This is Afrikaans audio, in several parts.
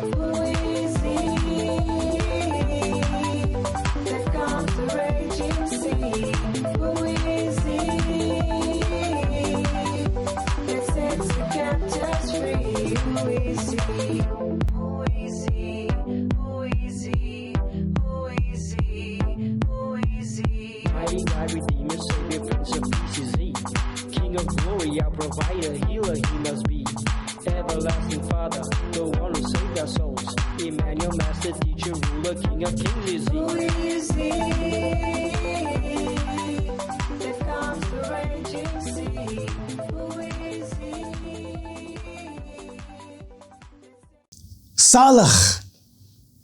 Mighty God, Redeemer, Savior, Prince of Peace is He. King of glory, our provider, healer He must be. Everlasting Father, the one who saved our souls. Emmanuel, Master, Teacher, Ruler, King of Kings is He. Who is He that calms the raging sea? Who is He?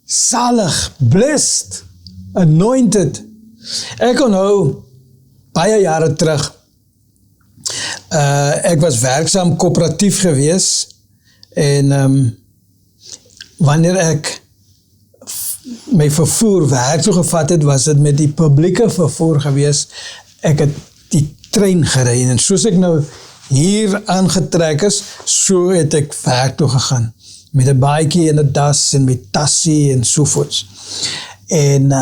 Salig, blessed, anointed. Ek onthou, baie jare terug, ek was werksaam koöperatief gewees, en wanneer ek my vervoer werk so gevat het, was het met die publieke vervoer gewees, ek het die trein gery, en soos ek nou hier aangetrek is, so het ek werk toe gegaan, met 'n baadjie en 'n das, en met tassie en sovoorts. En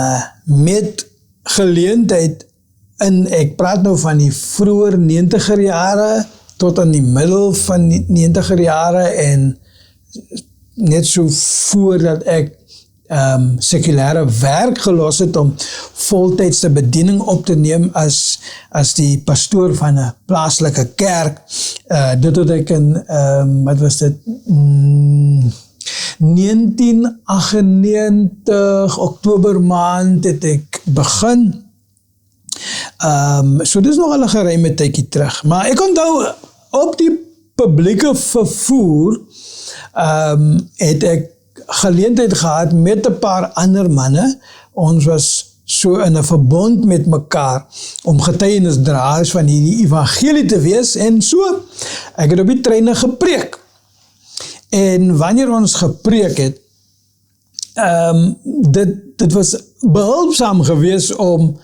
met geleentheid, en ek praat nou van die vroeër 90er jare, tot aan die middel van die 90er jare, en net so voordat ek sekulêre werk gelos het om voltydse bediening op te neem as die pastoor van 'n plaaslike kerk. Dit het ek in, wat was dit, 1998, Oktober maand het ek begin. So dit is nog al 'n geruime tydjie terug. Maar ek onthou, op die publieke vervoer, het ek geleentheid gehad met 'n paar ander manne. Ons was so in 'n verbond met mekaar om getuienisdraers van hierdie evangelie te wees, en so, ek het op die treine gepreek. En wanneer ons gepreek het, dit was behulpsaam gewees om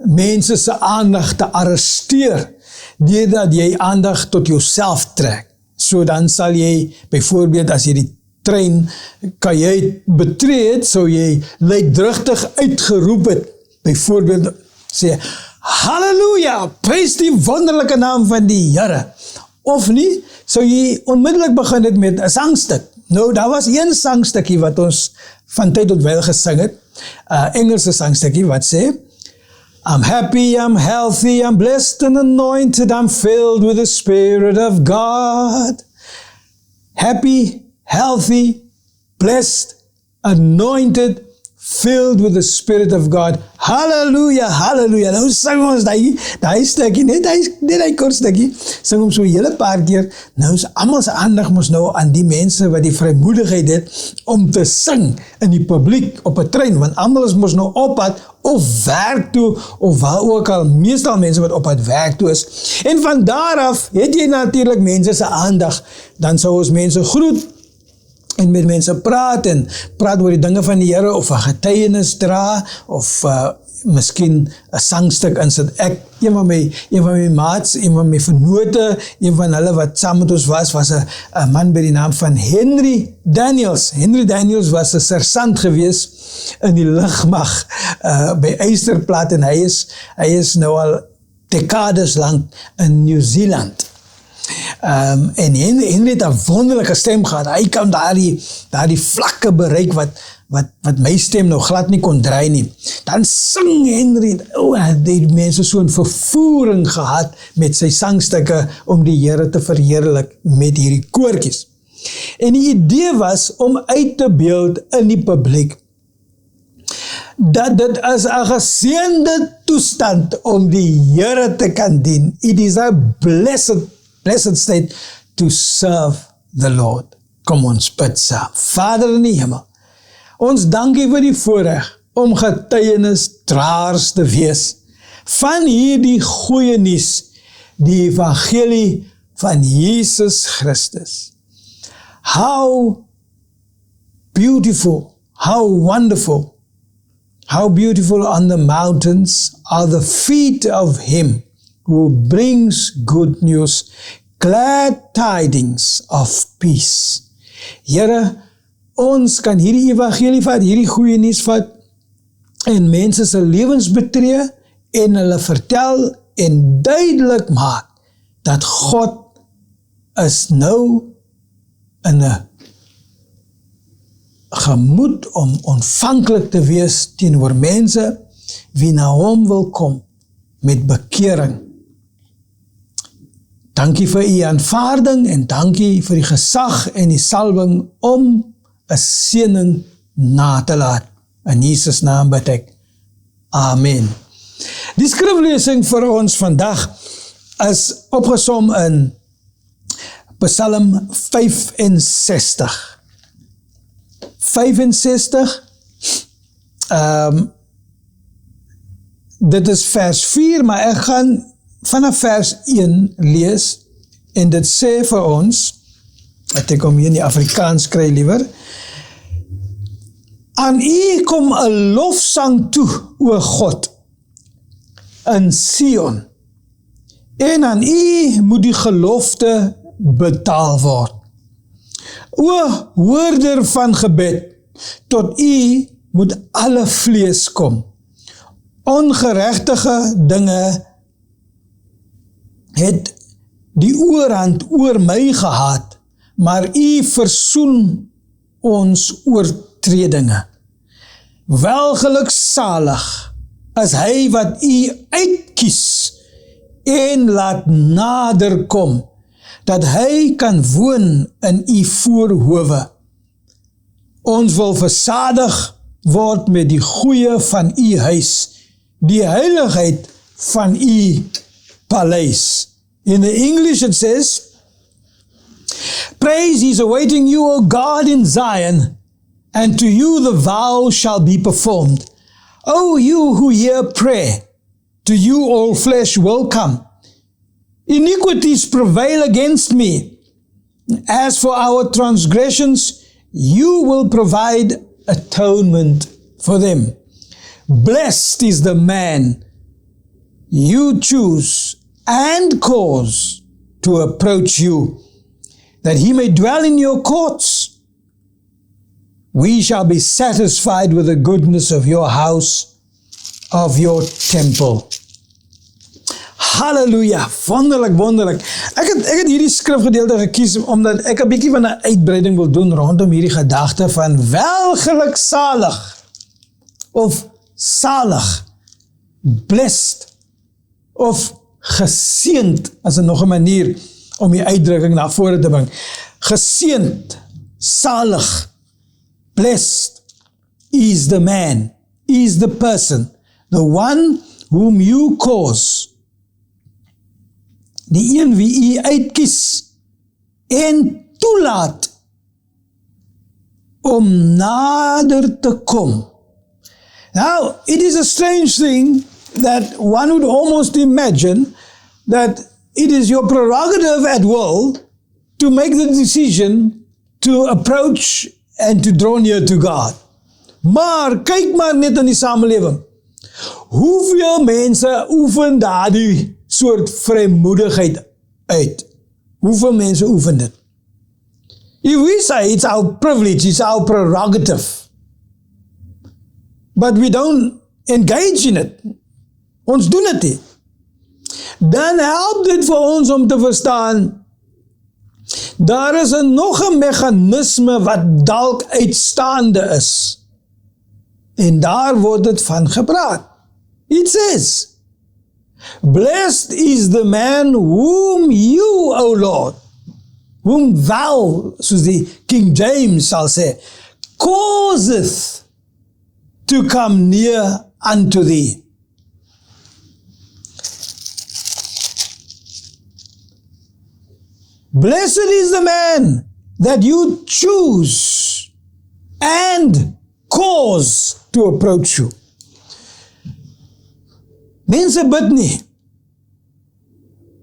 mense se aandag te arresteer, deurdat jy aandag tot jouself trek. So dan sal jy, byvoorbeeld as jy die trein kajuit betree het, sou jy luidrugtig uitgeroep het, byvoorbeeld sê, Halleluja, prys die wonderlike naam van die Here. Of nie, sou jy onmiddellik begin het met 'n sangstuk. Nou, daar was een sangstukkie wat ons van tyd tot wyl gesing het, Engelse sangstukkie wat sê, I'm happy, I'm healthy, I'm blessed and anointed, I'm filled with the Spirit of God. Happy, healthy, blessed, anointed, filled with the Spirit of God. Hallelujah, hallelujah. Nou sing ons die stukkie, net die kort stukkie, sing ons so 'n hele paar keer. Nou is almal se aandag mos nou aan die mense wat die vrymoedigheid het om te sing in die publiek op 'n trein, want almal is mos nou op pad of werk toe, of waar ook al, meestal mense wat op pad werk toe is. En van daar af het jy natuurlik mense se aandag, dan sou ons mense groet, en met mense praat oor die dinge van die Here, of 'n getuienis dra, of miskien 'n sangstuk insit. Een van my maats, een van my vennote, een van hulle wat saam met ons was 'n man by die naam van Henry Daniels. Henry Daniels was 'n sersant gewees in die lugmag by Eysterplat, en hy is nou al dekades lang in New Zealand. En Henry het 'n wonderlike stem gehad. Hy kan daardie vlakke bereik wat my stem nou glad nie kon draai nie. Dan sing Henry, die mense so 'n vervoering gehad met sy sangstukke om die Here te verheerlik met hierdie koortjies. En die idee was om uit te beeld in die publiek dat dit is 'n geseënde toestand om die Here te kan dien. It is a blessed state to serve the Lord. Kom ons bid saam. Vader in die hemel, ons dankie vir die voorreg om getuienisdraers te wees van hierdie goeie nuus, die evangelie van Jesus Christus. How beautiful, how wonderful, how beautiful on the mountains are the feet of him who brings good news, glad tidings of peace. Here, ons kan hierdie evangelie vat, hierdie goeie nuus vat, en mense se lewens betree, en hulle vertel, en duidelik maak, dat God is nou in 'n gemoed om ontvanklik te wees teenoor mense wie na hom wil kom met bekering. Dankie vir u aanvaarding en dankie vir die gesag en die salwing om 'n seëning na te laat. In Jesus naam bid ek. Amen. Die skriflesing vir ons vandag is opgesom in Psalm 65. 65, dit is vers 4, maar ek gaan vanaf vers 1 lees, en dit sê vir ons, dat ek hom hier in die Afrikaans kry liewer, aan u kom 'n lofsang toe, o God, in Sion, en aan u moet die gelofte betaal word. O hoorder van gebed, tot u moet alle vlees kom. Ongeregtige dinge het die oorhand oor my gehad, maar u versoen ons oortredinge. Welgeluksalig is hy wat u uitkies en laat nader kom, dat hy kan woon in u voorhowe. Ons wil versadig word met die goeie van u huis, die heiligheid van u paleis. In the English it says, praise is awaiting you, O God, in Zion, and to you the vow shall be performed. O you who hear prayer, to you all flesh will come. Iniquities prevail against me. As for our transgressions, you will provide atonement for them. Blessed is the man you choose and cause to approach you, that he may dwell in your courts. We shall be satisfied with the goodness of your house, of your temple. Halleluja, wonderlik, wonderlik. Ek het hierdie skrifgedeelte gekies, omdat ek 'n bietjie van 'n uitbreiding wil doen rondom hierdie gedagte van welgeluksalig, of salig, blessed, of geseend, as nog 'n manier om die uitdrukking na vore te bring. Geseend, salig, blessed is the man, is the person, the one whom you cause, die een wie u uitkies en toelaat om nader te kom. Now, it is a strange thing that one would almost imagine that it is your prerogative at will to make the decision to approach and to draw near to God. Maar kyk maar net in die samelewing. Hoeveel mense oefen daardie soort vrymoedigheid uit? Hoeveel mense oefen dit? If we say it's our privilege, it's our prerogative, but we don't engage in it, ons doen dit nie, dan help dit vir ons om te verstaan, daar is nog 'n meganisme wat dalk uitstaande is, en daar word dit van gepraat. It says, blessed is the man whom you, O Lord, whom thou, soos die King James sal sê, causeth to come near unto thee. Blessed is the man that you choose and cause to approach you. Mense bid nie.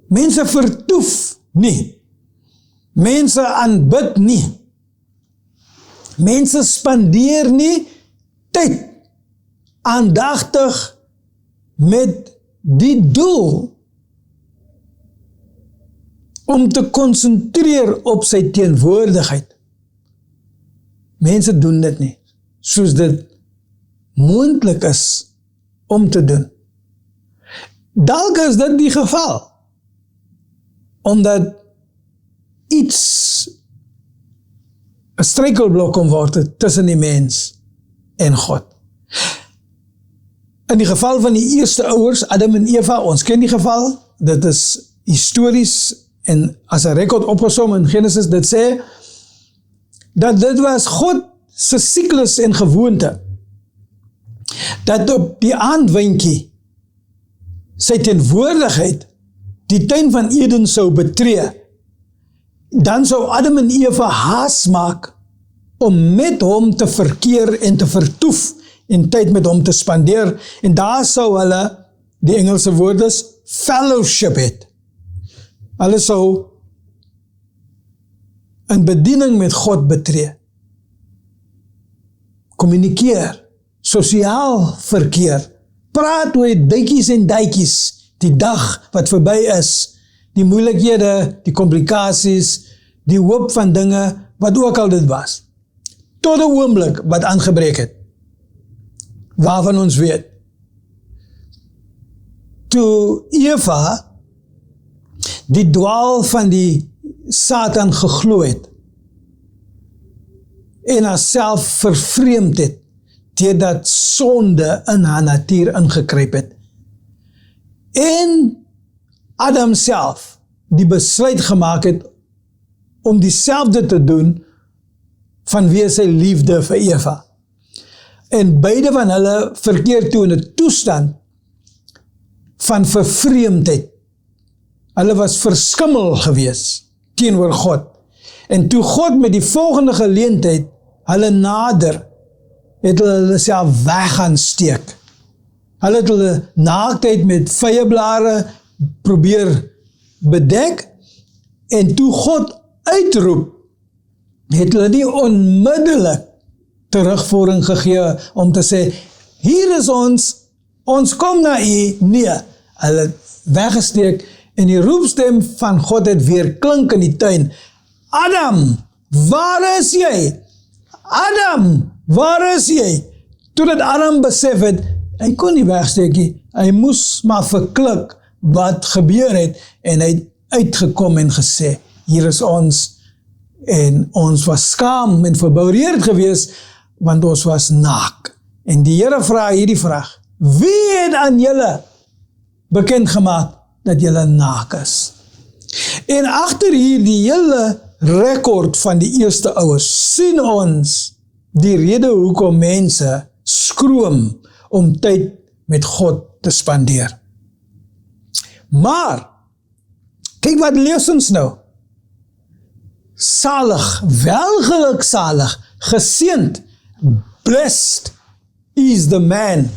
Mense vertoef nie. Mense aanbid nie. Mense spandeer nie tyd aandagtig met die doel om te konsentreer op sy teenwoordigheid. mense doen dit nie, soos dit moontlik is om te doen. Dalk is dit die geval, omdat iets 'n struikelblok kom word tussen die mens en God. In die geval van die eerste ouers, Adam en Eva, ons ken die geval, dit is histories en as 'n rekord opgesom in Genesis, dit sê, dat dit was God se siklus en gewoonte, dat op die aandwindjie sy teenwoordigheid die tuin van Eden sou betree, dan sou Adam en Eva haas maak om met hom te verkeer en te vertoef en tyd met hom te spandeer, en daar sou hulle, die Engelse woord is, fellowship het. Hulle sou in bediening met God betree, kommunikeer, sosiaal verkeer, praat oor duitjies en duitjies, die dag wat verby is, die moeilikhede, die komplikasies, die hoop van dinge, wat ook al dit was, tot 'n oomblik wat aangebreek het, waarvan ons weet, toe Eva die dwaal van die Satan geglo het, en haarself vervreemd het, deurdat sonde in haar natuur ingekruip het, en Adam self die besluit gemaak het om dieselfde te doen vanweë sy liefde vir Eva. En beide van hulle verkeer toe in 'n toestand van vervreemdheid. Hulle was verskimmel gewees teenoor God. En toe God met die volgende geleentheid hulle nader, het hulle self weg gaan steek. Hulle het hulle naaktheid met vyeblare probeer bedek, en toe God uitroep, het hulle nie onmiddellik terugvoering gegee om te sê, hier is ons kom na u, nee, hulle het weggesteek, en die roepstem van God het weer klink in die tuin, Adam, waar is jy? Adam, waar is jy? Totdat Adam besef het, hy kon nie wegsteek nie, hy moes maar verklik wat gebeur het, en hy het uitgekom en gesê, hier is ons, en ons was skaam en verboureerd gewees, want ons was naak. En die Here vra hierdie vraag, wie het aan julle bekend gemaak dat julle naak is? En agter hier die hele rekord van die eerste ouers, sien ons die rede hoekom mense skroom om tyd met God te spandeer. Maar, kyk wat lees ons nou. Salig, welgeluksalig, geseend, blessed is the man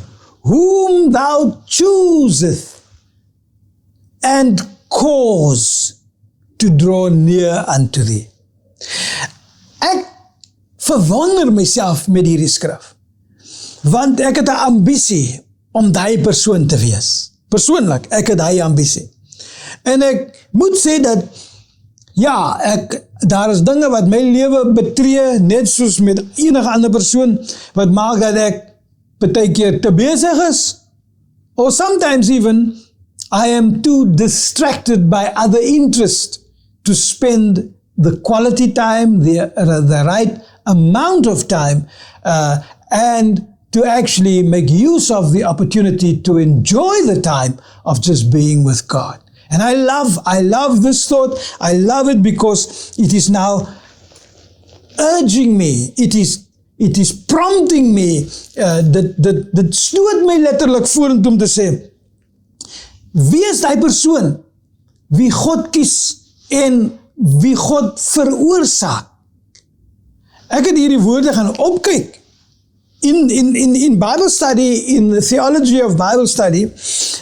whom thou choosest and cause to draw near unto thee. Ek verwonder myself met hierdie skrif, want ek het 'n ambisie om daai persoon te wees. Persoonlik, ek het daai ambisie. En ek moet sê dat, ja, daar is dinge wat my lewe betree, net soos met enige ander persoon, wat maak dat ek partykeer te besig is, or sometimes even, I am too distracted by other interest to spend the quality time, the right amount of time, and to actually make use of the opportunity to enjoy the time of just being with God. And I love this thought. I love it because it is now urging me. It is prompting me. Dit stoot my letterlik vorentoe om te sê, wie is die persoon wie God kies en wie God veroorsaak? Ek het hierdie woorde gaan opkyk. In Bible study, in the theology of Bible study,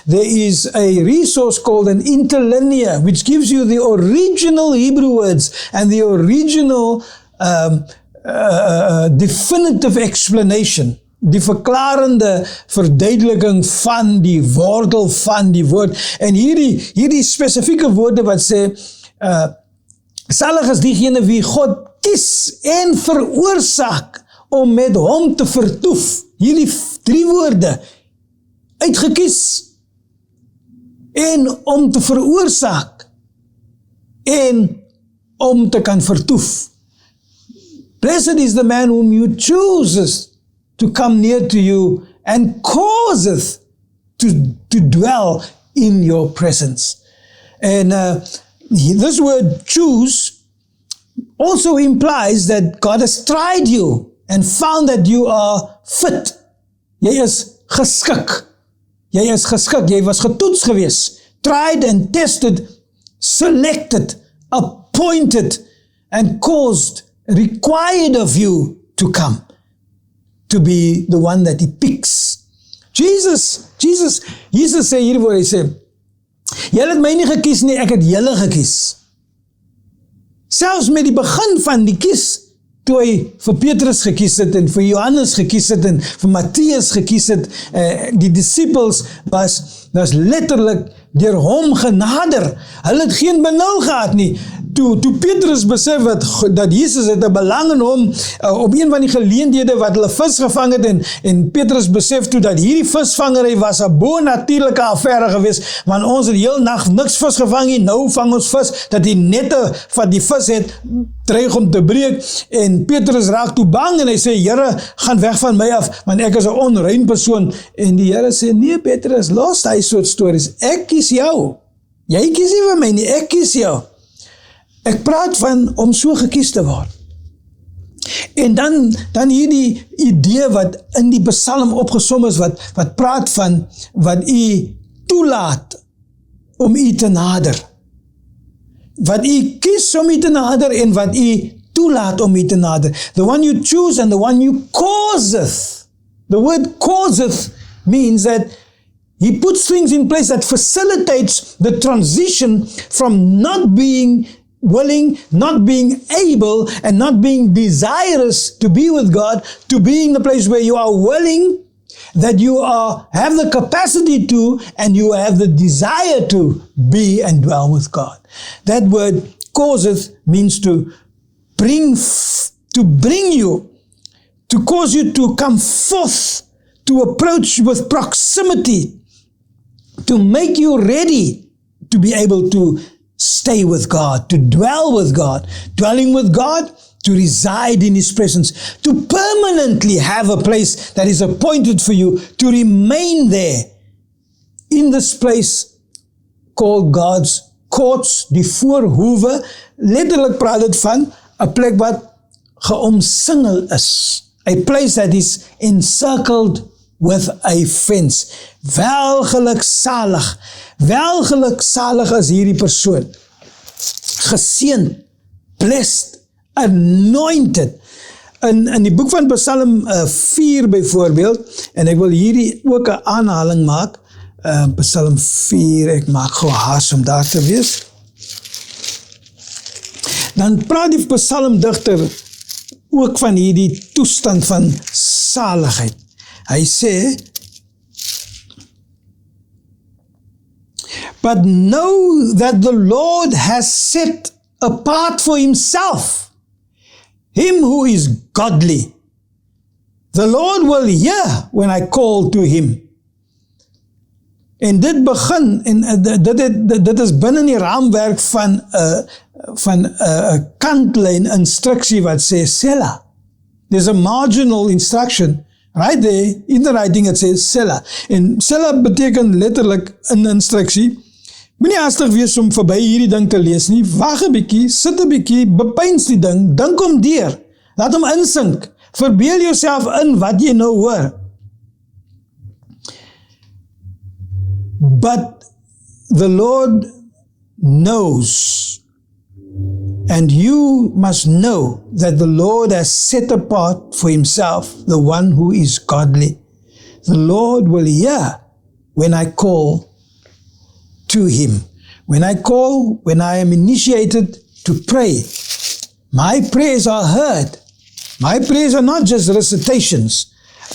there is a resource called an interlinear, which gives you the original Hebrew words and the original definitive explanation, die verklarende verduideliking van die wortel van die woord. En hierdie spesifieke woorde wat sê, salig is diegene wie God kies en veroorsaak om met hom te vertoef. Hierdie 3 woorde, uitgekies, en om te veroorsaak, en om te kan vertoef. Blessed is the man whom you chooses to come near to you and causeth to dwell in your presence. And this word choose also implies that God has tried you and found that you are fit. Jy is geskik. Jy is geskik. Jy was getoets gewees. Tried and tested, selected, appointed, and caused, required of you to come, to be the one that he picks. Jesus sê hier waar hy sê, julle het my nie gekies nie, ek het julle gekies. Selfs met die begin van die kies, toe hy vir Petrus gekies het, en vir Johannes gekies het, en vir Matthias gekies het, die disciples was letterlik deur hom genader. Hulle het geen benul gehad nie. Toe Petrus besef dat Jesus het 'n belang in hom, op een van die geleenthede wat hulle vis gevang het, en Petrus besef toe dat hierdie visvangery was 'n bo-natuurlike affære gewees, want ons het heel nag niks vis gevang nie, nou vang ons vis, dat die nette van die vis het, dreig om te breek, en Petrus raak toe bang, en hy sê, Here, gaan weg van my af, want ek is 'n onrein persoon, en die Here sê, nee Petrus, los die soort stories, ek kies jou, jy kies nie vir my nie, ek kies jou. Ek praat van om so gekies te word. En dan hierdie idee wat in die Psalm opgesom is, wat praat van wat u toelaat om u te nader. Wat u kies om u te nader en wat u toelaat om u te nader. The one you choose and the one you causeth. The word causeth means that he puts things in place that facilitates the transition from not being willing, not being able, and not being desirous to be with God, to being the place where you are willing, that you have the capacity to, and you have the desire to be and dwell with God. That word causeth means to bring you, to cause you to come forth, to approach with proximity, to make you ready to be able to stay with God, to dwell with God, dwelling with God, to reside in His presence, to permanently have a place that is appointed for you, to remain there in this place called God's courts, die voorhoewe. Letterlik praat dit van 'n plek wat geomsingel is, a place that is encircled with a fence. Welgeluksalig is hierdie persoon. Geseënd, blessed, anointed. In die boek van Psalm 4 byvoorbeeld, en ek wil hierdie ook 'n aanhaling maak, Psalm 4, ek maak gou haas om daar te wees. Dan praat die psalmdigter ook van hierdie toestand van saligheid. Hy sê, but know that the Lord has set apart for himself him who is godly. The Lord will hear when I call to him. En dit begin, en dit is binne die raamwerk van 'n kantlyn instruksie wat sê Selah. There's a marginal instruction right there in the writing, it says Selah. En Selah beteken letterlik 'n instruksie. Moenie haastig wees om verby hierdie ding te lees nie. Wag 'n bietjie, sit 'n bietjie, bepeins die ding, dink hom deur. Laat hom insink. Verbeel jouself in wat jy nou hoor. But the Lord knows, and you must know that the Lord has set apart for himself the one who is godly. The Lord will hear when I call to him. When I am initiated to pray, my prayers are heard. My prayers are not just recitations.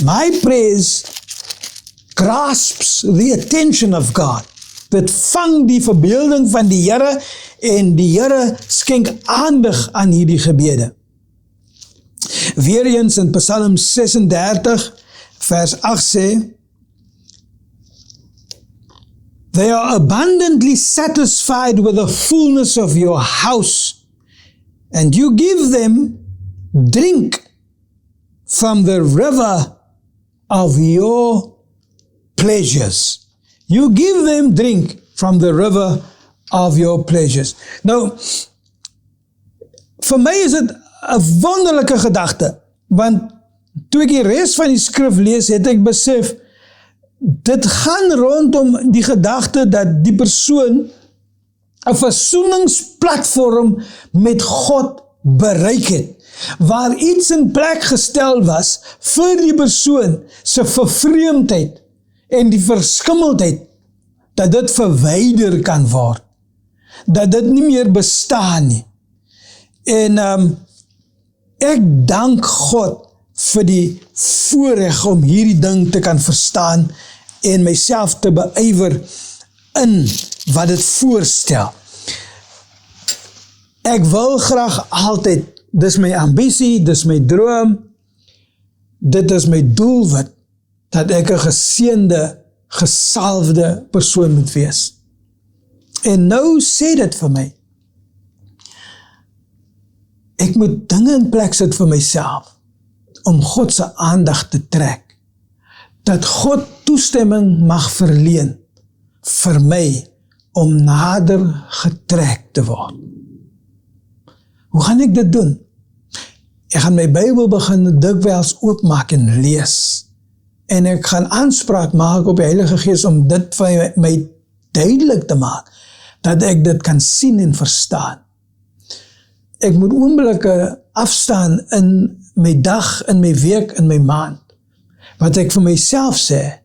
My prayers grasps the attention of God. Dit vang die verbeelding van die Here, en die Here skenk aandag aan hierdie gebede. Weer eens in Psalm 36 vers 8 sê, they are abundantly satisfied with the fullness of your house, and you give them drink from the river of your pleasures. You give them drink from the river of your pleasures. Nou, vir my is dit 'n wonderlike gedagte, want toe ek die res van die skrif lees, het ek besef, dit gaan rondom die gedagte dat die persoon 'n versoeningsplatform met God bereik het, waar iets in plek gestel was vir die persoon se vervreemdheid en die verskimmeldheid, dat dit verwyder kan word, dat dit nie meer bestaan nie. En ek dank God vir die voorreg om hierdie ding te kan verstaan en myself te beywer in wat dit voorstel. Ek wil graag altyd, dis my ambisie, dis my droom, dit is my doelwit, dat ek 'n geseënde, gesalfde persoon moet wees. En nou sê dit vir my, ek moet dinge in plek sit vir myself, om God se aandag te trek, dat God toestemming mag verleen, vir my, om nader getrek te word. Hoe gaan ek dit doen? Ek gaan my Bybel begin dikwels oopmaak en lees, en ek gaan aanspraak maak op die Heilige Gees om dit vir my duidelik te maak, dat ek dit kan sien en verstaan. Ek moet oomblikke afstaan in my dag, in my week, in my maand, wat ek vir myself sê,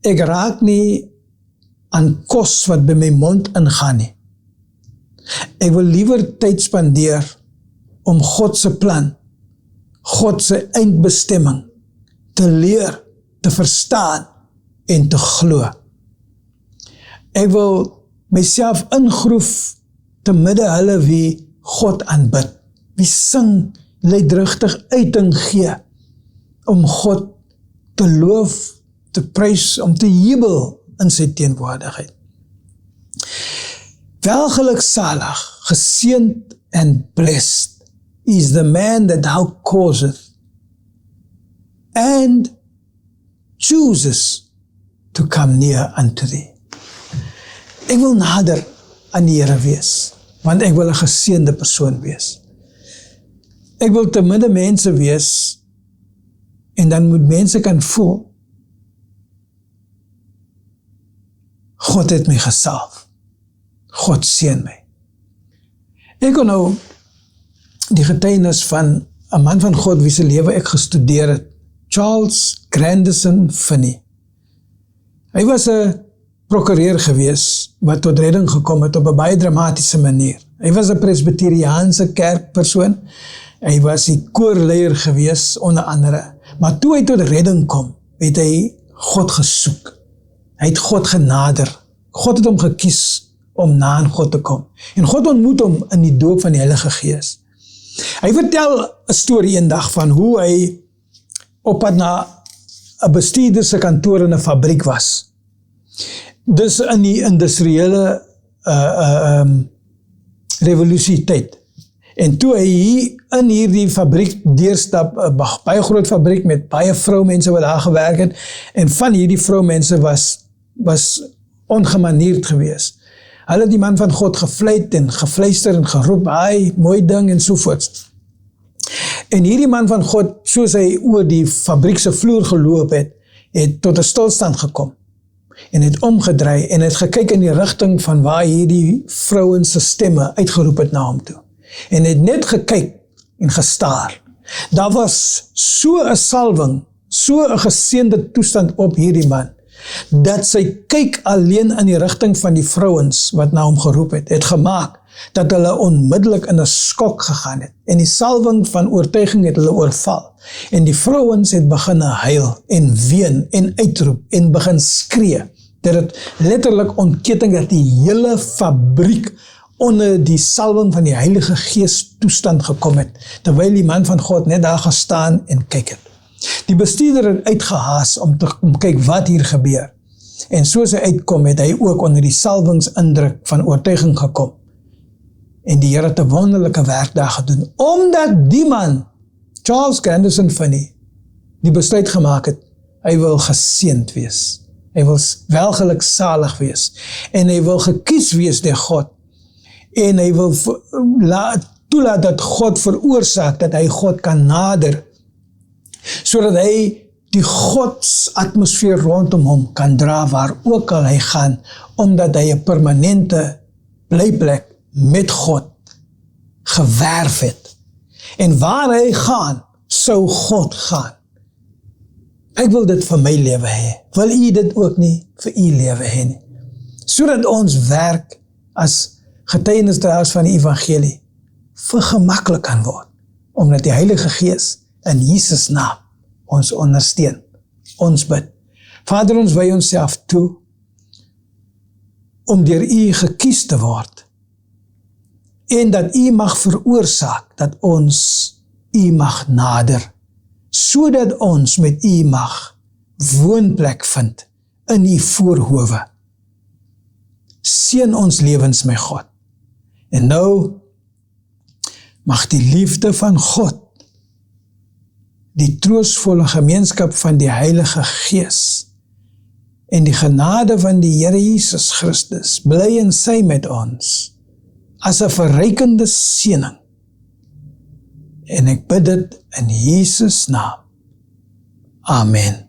ek raak nie aan kos wat by my mond ingaan nie. Ek wil liewer tyd spandeer om God se plan, God se eindbestemming te leer, te verstaan en te glo. Ek wil myself ingroef te midde hulle wie God aanbid, wie sing, luidrigtig uiting gee, om God te loof, te prys, om te jubel in sy teenwoordigheid. Welgeluksalig, geseënd and blessed is the man that thou causeth and chooses to come near unto thee. Ek wil nader aan die Here wees, want ek wil 'n geseënde persoon wees. Ek wil te midde mense wees, en dan moet mense kan voel, God het my gesalf. God seën my. Ek kon nou die getuienis van 'n man van God wie se lewe ek gestudeer het, Charles Grandison Finney. Hy was 'n prokureur gewees wat tot redding gekom het op 'n baie dramatiese manier. Hy was 'n presbyteriaanse kerkpersoon. Hy was die koorleier gewees onder andere. Maar toe hy tot redding kom, het hy God gesoek. Hy het God genader. God het hom gekies om na aan God te kom. En God ontmoet hom in die doop van die Heilige Gees. Hy vertel 'n storie eendag van hoe hy op pad na 'n bestuurder se kantoor in 'n fabriek was. Dus in die industriële revolusietyd. En toe hy hier in hierdie fabriek deurstap, 'n baie groot fabriek met baie vroumense wat daar gewerk het, en van hierdie vroumense was ongemanierd gewees. Hulle het die man van God gevleit en gefluister en geroep, "Ai, mooi ding," en sovoorts. En hierdie man van God, soos hy oor die fabriekse vloer geloop het tot 'n stilstand gekom. En het omgedraai en het gekyk in die rigting van waar hierdie vrouens se stemme uitgeroep het na hom toe. En het net gekyk en gestaar. Daar was so 'n salwing, so 'n geseënde toestand op hierdie man, dat sy kyk alleen in die rigting van die vrouens wat na hom geroep het gemaak, dat hulle onmiddellik in 'n skok gegaan het. En die salwing van oortuiging het hulle oorval. En die vrouens het begin huil en ween en uitroep en begin skree. Dat het letterlik ontketting dat die hele fabriek onder die salwing van die Heilige Gees toestand gekom het, terwyl die man van God net daar gestaan en kyk het. Die bestuurder het uitgehaas om te kyk wat hier gebeur. En soos hy uitkom, het hy ook onder die salwingsindruk van oortuiging gekom. En die Here het 'n wonderlike werk daar gedoen, omdat die man, Charles Grandison Finney, die besluit gemaak het, hy wil geseënd wees. Hy wil welgeluksalig wees. En hy wil gekies wees deur God. En hy wil toelaat dat God veroorsaak, dat hy God kan nader, sodat hy die Gods atmosfeer rondom hom kan dra waar ook al hy gaan, omdat hy 'n permanente blyplek met God gewerf het. En waar hy gaan, sou God gaan. Ek wil dit vir my lewe hê. Wil u dit ook nie vir u lewe hê nie? Sodat ons werk as getuienisdraers van die evangelie vergemaklik kan word, omdat die Heilige Gees in Jesus naam ons ondersteun. Ons bid. Vader, ons wy onsself toe om deur u gekies te word en dat u mag veroorsaak dat ons u mag nader, sodat ons met u mag woonplek vind in u voorhoewe. Seën ons lewens, my God. En nou mag die liefde van God, die troostvolle gemeenskap van die Heilige Gees en die genade van die Here Jesus Christus bly en sy met ons as 'n verrykende seëning. En ek bid dit in Jesus naam. Amen.